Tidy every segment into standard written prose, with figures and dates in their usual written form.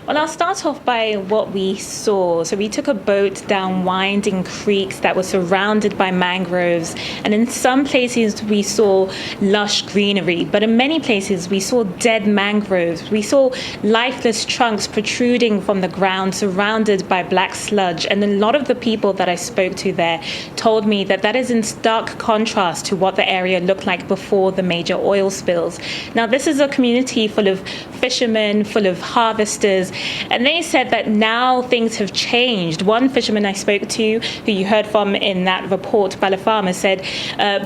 Well, I'll start off by what we saw. So we took a boat down winding creeks that were surrounded by mangroves, and in some places we saw lush greenery, but in many places we saw dead mangroves. We saw lifeless trunks protruding from the ground, surrounded by black sludge, and a lot of the people that I spoke to there told me that that is in stark contrast to what the area looked like before the major oil spills. Now, this is a community full of fishermen, full of harvesters, and they said that now things have changed. One fisherman I spoke to, who you heard from in that report, Balafama, said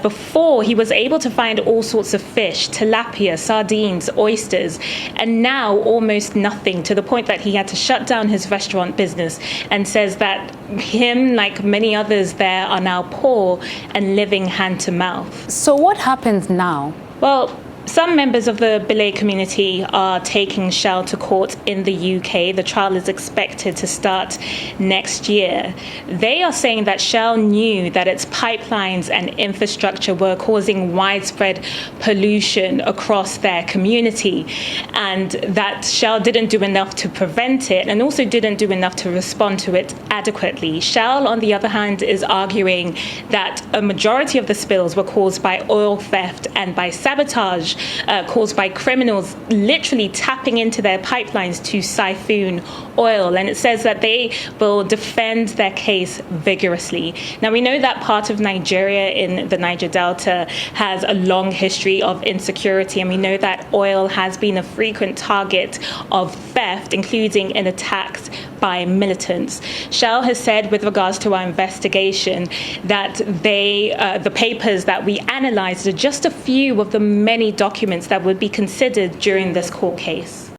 before he was able to find all sorts of fish, tilapia, sardines, oysters, and now almost nothing, to the point that he had to shut down his restaurant business, and says that him, like many others there, are now poor and living hand to mouth. So what happens now? Well, some members of the Bilay community are taking Shell to court in the UK. The trial is expected to start next year. They are saying that Shell knew that its pipelines and infrastructure were causing widespread pollution across their community, and that Shell didn't do enough to prevent it and also didn't do enough to respond to it adequately. Shell, on the other hand, is arguing that a majority of the spills were caused by oil theft and by sabotage caused by criminals literally tapping into their pipelines to siphon oil. And it says that they will defend their case vigorously. Now, we know that part of Nigeria in the Niger Delta has a long history of insecurity, and we know that oil has been a frequent target of theft, including in attacks by militants. Shell has said, with regards to our investigation, that the papers that we analysed are just a few of the many documents that would be considered during this court case.